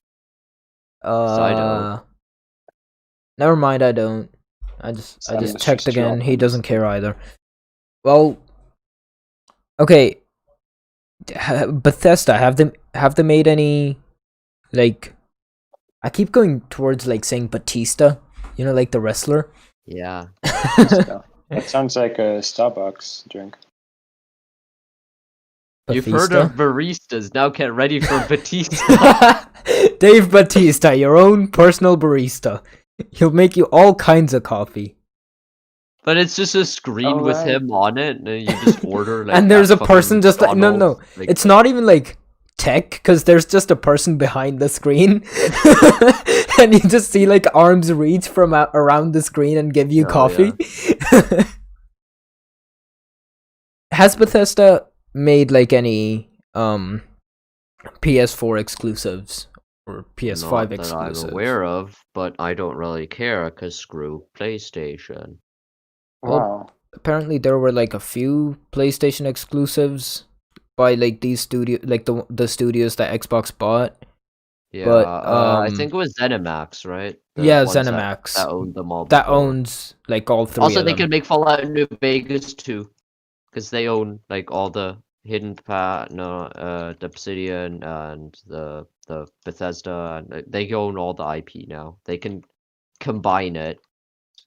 I don't. Never mind, I don't. I just It's checked just your again. He options. doesn't care either. Well, okay. Bethesda, have they made any, like, I keep going towards like saying Batista, you know, like the wrestler. Yeah. So, that sounds like a Starbucks drink. You've heard Batista? of baristas, now get ready for Batista. Dave Batista, your own personal barista. He'll make you all kinds of coffee. But it's just a screen with Alright. him on it, and you just order like. And there's that a person fucking just no, McDonald's, like, it's not even like tech, because there's just a person behind the screen, and you just see like arms reach from around the screen and give you Oh, coffee. Has Bethesda made like any PS4 exclusives or PS5 not that exclusives? I'm aware of, but I don't really care because screw PlayStation. Well, Wow. apparently there were like a few PlayStation exclusives by like these the studios that Xbox bought. Yeah, But, I think it was ZeniMax, right? The Yeah, ones ZeniMax. that owned them all. That before. owns like all three Also, of they them. could make Fallout New Vegas too, because they own like all the Hidden Path, the Obsidian and the Bethesda, and they own all the IP now. They can combine it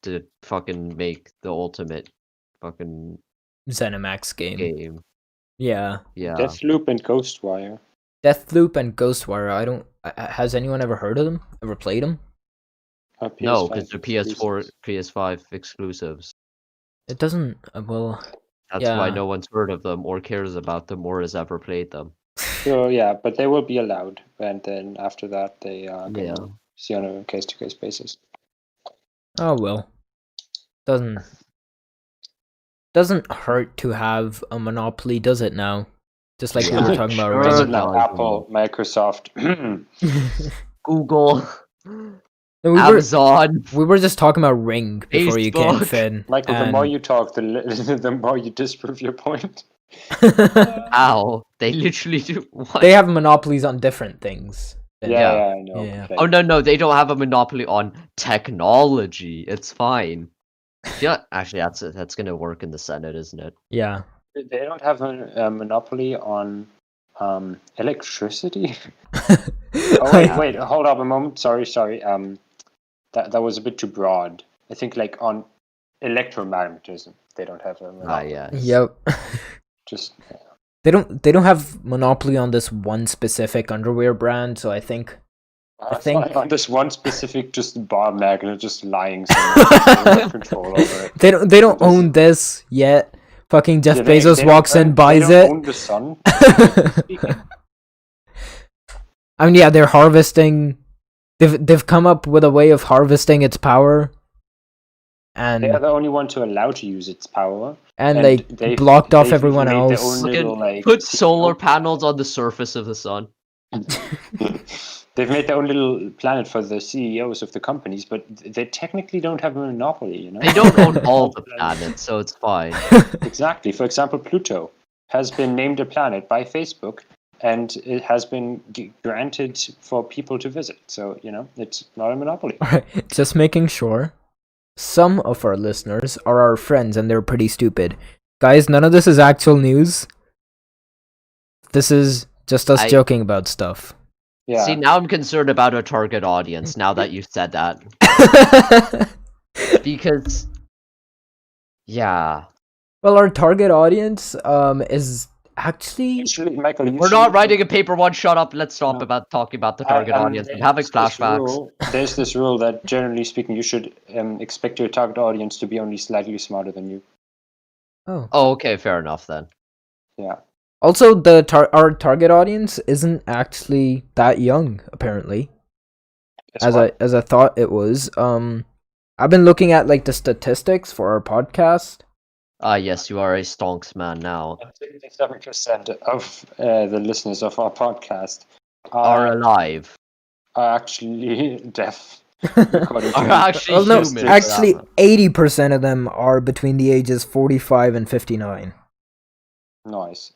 to fucking make the ultimate fucking ZeniMax game. Yeah. Deathloop and Ghostwire. Deathloop and Ghostwire. I don't. Has anyone ever heard of them? Ever played them? No, PS5 because they're PS4, exclusives. PS5 exclusives. It doesn't. Well, That's why yeah. no one's heard of them or cares about them or has ever played them. So yeah, but they will be allowed, and then after that they are Yeah. going to see on a case-to-case basis. Oh well. Doesn't hurt to have a monopoly, does it now? Just like we were talking about Sure. already. Doesn't no, now I Apple, Microsoft. Google, No, Amazon. we were just talking about Ring before you came, Facebook. Finn. Michael, the and- more you talk, the more you disprove your point. Ow. They literally do. What? They have monopolies on different things. Finn. Yeah, I know. Yeah. Like, Oh no, they don't have a monopoly on technology. It's fine. Yeah, actually, that's gonna work in the Senate, isn't it? Yeah. they don't have a monopoly on electricity. Oh wait, hold up a moment. Sorry. That was a bit too broad. I think like on electromagnetism, they don't have a monopoly. Yeah. Yep. Just They don't have monopoly on this one specific underwear brand, so I think on this one specific just bar magnet just lying somewhere. They don't have control over it. they don't own this yet. Fucking Jeff Yeah, Bezos they walks don't in, own- buys they it. don't own the sun. I mean, yeah, they're harvesting. They've come up with a way of harvesting its power, and They are the only one to allow to use its power. and they've- like blocked off they've everyone made their else. own little, like, Put CEO. solar panels on the surface of the sun. They've made their own little planet for the CEOs of the companies, but they technically don't have a monopoly, you know? They don't own all the planets, so it's fine. Exactly. For example, Pluto has been named a planet by Facebook, and it has been granted for people to visit. So, you know, it's not a monopoly. Alright, just making sure. some of our listeners are our friends and they're pretty stupid. Guys, none of this is actual news. This is just us joking about stuff. Yeah. See, now I'm concerned about our target audience, now that you said that. Because... Yeah. Well, our target audience is actually... Michael, We're not writing a paper one, shut up, let's stop about talking about the target audience. I'm having flashbacks. There's this rule that, generally speaking, you should expect your target audience to be only slightly smarter than you. Oh, okay, fair enough then. Yeah. Also, our target audience isn't actually that young, apparently. As I thought it was. I've been looking at like the statistics for our podcast. Yes, you are a stonks man now. 67% of the listeners of our podcast are alive. Are actually deaf. Are actually humans. Actually, 80% of them are between the ages 45 and 59. Nice.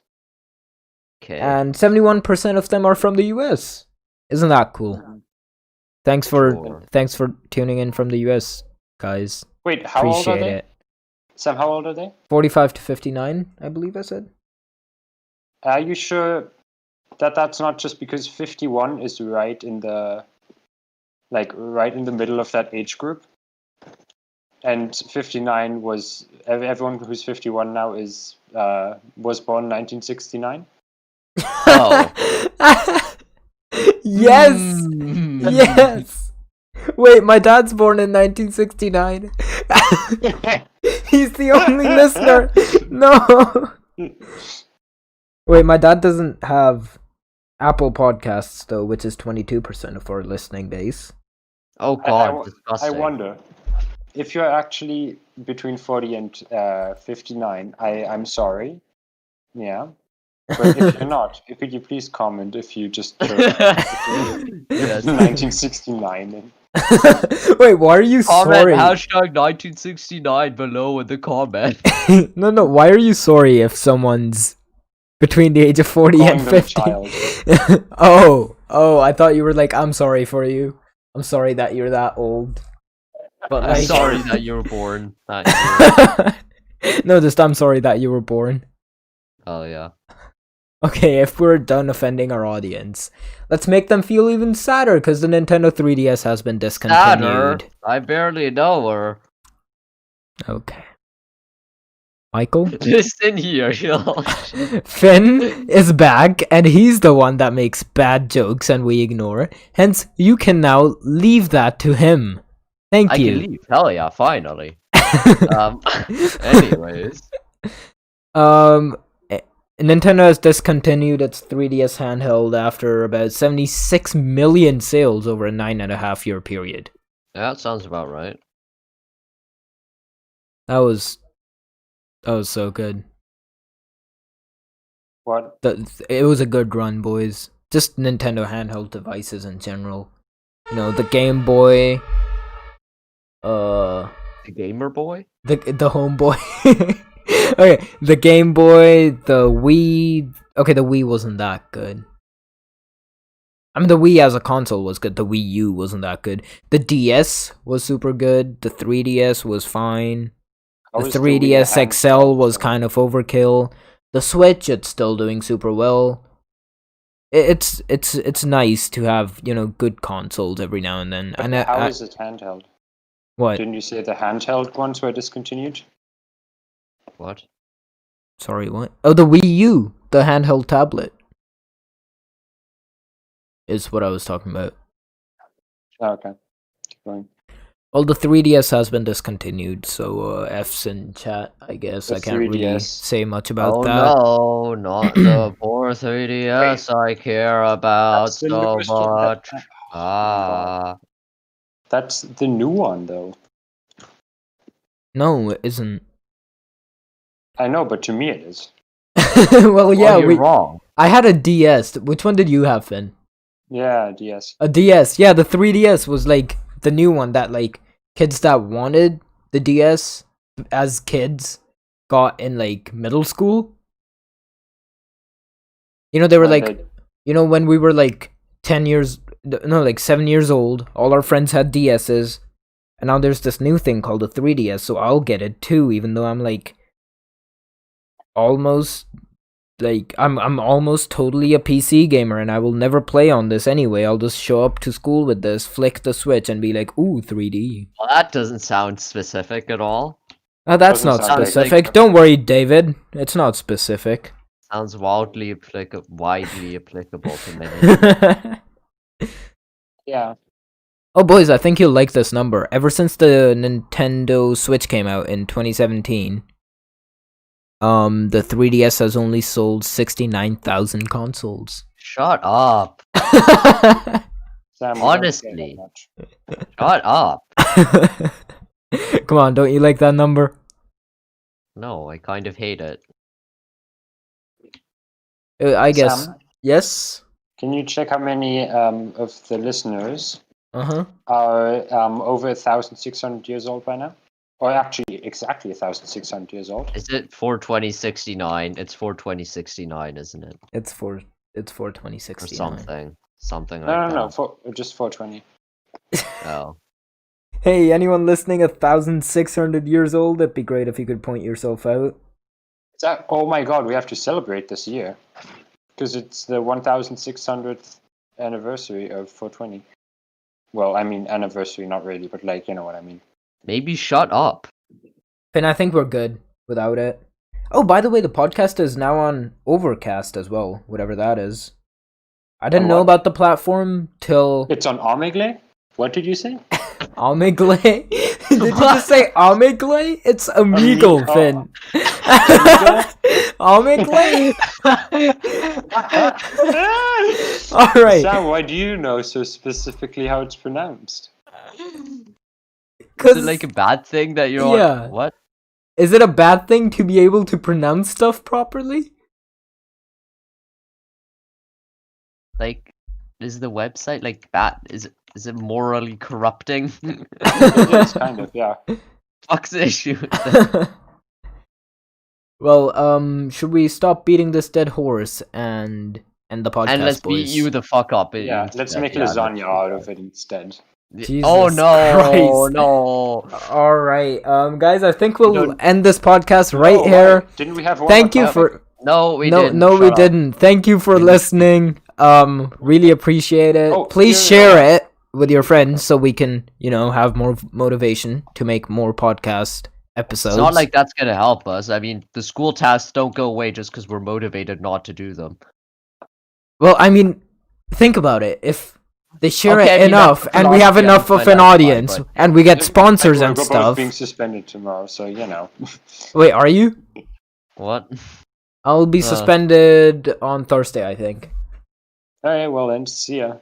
Okay. And 71% of them are from the US. Isn't that cool? Mm-hmm. Thanks for tuning in from the US, guys. Wait, how old are they? It. Sam, how old are they? 45 to 59, I believe I said. Are you sure that that's not just because 51 is right in the middle of that age group? And 59 was... Everyone who's 51 now is was born 1969? Oh. Yes! Yes! Wait, my dad's born in 1969. He's the only listener. No. Wait, my dad doesn't have Apple Podcasts though, which is 22% of our listening base. Oh god, I wonder if you're actually between 40 and 59. I'm sorry. Yeah. But if you're not, could you please comment if you just chose 1969? Wait, why are you sorry? Hashtag 1969 below in the comment. No, why are you sorry if someone's between the age of 40 and 50? Oh, I thought you were like, I'm sorry for you. I'm sorry that you're that old. But I'm sorry that you were born. No, just I'm sorry that you were born. Oh yeah. Okay, if we're done offending our audience, let's make them feel even sadder because the Nintendo 3DS has been discontinued. Sadder? I barely know her. Okay. Michael? Listen here, Finn is back, and he's the one that makes bad jokes and we ignore. Hence, you can now leave that to him. Thank you. I can leave. Hell yeah, finally. Anyways. Nintendo has discontinued its 3DS handheld after about 76 million sales over a 9.5-year period. Yeah, that sounds about right. That was so good. What? It was a good run, boys. Just Nintendo handheld devices in general. You know, the Game Boy. The Gamer Boy? The Home Boy. Okay, the Game Boy, the Wii. Okay, the Wii wasn't that good. I mean, the Wii as a console was good. The Wii U wasn't that good. The DS was super good. The 3DS was fine. The 3DS XL was kind of overkill. The Switch, it's still doing super well. It's nice to have, you know, good consoles every now and then. But how is it handheld? What? Didn't you say the handheld ones were discontinued? What? Sorry, what? Oh, the Wii U, the handheld tablet, is what I was talking about. Oh, okay. Keep going. Well, the 3DS has been discontinued, so F's in chat, I guess. I can't really say much about that. Oh no, not the poor 3DS I care about so much. That's the new one, though. No, it isn't. I know, but to me it is. Well, yeah, you're wrong. I had a DS. Which one did you have, Finn? Yeah, DS. A DS. Yeah, the 3DS was like the new one that like kids that wanted the DS as kids got in like middle school. You know, they were you know, when we were like 7 years old, all our friends had DSs, And now there's this new thing called the 3DS, so I'll get it too, even though I'm like almost I'm almost totally a PC gamer, and I will never play on this anyway. I'll just show up to school with this, flick the switch, and be like, "Ooh, 3D." Well, that doesn't sound specific at all. That's Doesn't not sound like- specific. Don't worry, David. It's not specific. Sounds widely applicable to many. Yeah. Oh, boys, I think you'll like this number. Ever since the Nintendo Switch came out in 2017, the 3DS has only sold 69,000 consoles. Shut up. Sam, we don't Honestly. care that much. Shut up. Come on, don't you like that number? No, I kind of hate it. I guess. Sam, Yes? can you check how many of the listeners Uh-huh. are over 1,600 years old by now? Or actually, exactly 1,600 years old? Is it 42069? It's 42069, isn't it? It's for Or 2069. something. Something like No, that. just 420. Oh. Hey, anyone listening 1,600 years old? It'd be great if you could point yourself out. Oh my god, we have to celebrate this year. Because it's the 1,600th anniversary of 420. Well, I mean, anniversary, not really, but like, you know what I mean. Maybe shut up. Finn, I think we're good without it. Oh, by the way, the podcast is now on Overcast as well, whatever that is. I didn't On know what? about the platform till It's on Omegle? What did you say? Omegle. Did you just say Omegle? It's Omegle, Omegle. Finn. Omegle? Alright. Sam, why do you know so specifically how it's pronounced? Is it like a bad thing that you're Yeah. on? What? Is it a bad thing to be able to pronounce stuff properly? Like, is the website like bad? Is it morally corrupting? It is, kind of, yeah. Fuck's the issue. Well, should we stop beating this dead horse and end the podcast, And let's boys? beat you the fuck up. Yeah, let's instead, make yeah. lasagna out of it instead. Jesus Oh no! Christ. No! All right, guys, I think we'll don't- end this podcast right Oh, here. why? Didn't we have one Thank more you topic? for No, we no, didn't. no, we Shut up. didn't. Thank you for We didn't. listening. Really appreciate it. Oh, Please here- share it with your friends so we can, have more motivation to make more podcast episodes. It's not like that's gonna help us. I mean, the school tasks don't go away just because we're motivated not to do them. Well, I mean, think about it. If they share Okay, I it mean, enough, that's and we have philosophy, enough I of find an that funny, audience, but- and we get Like, sponsors we're and both stuff. being suspended tomorrow, so you know. Wait, are you? What? I'll be suspended on Thursday, I think. Alright, well then, see ya.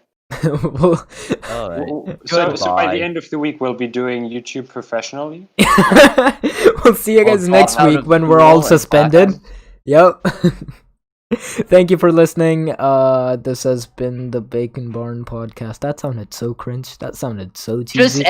Well, Alright. So by Goodbye. the end of the week, we'll be doing YouTube professionally. we'll see you guys Well, next out week of when we're all school and suspended. class. Yep. Thank you for listening. This has been the Bacon Barn podcast. That sounded so cringe. That sounded so cheesy. Just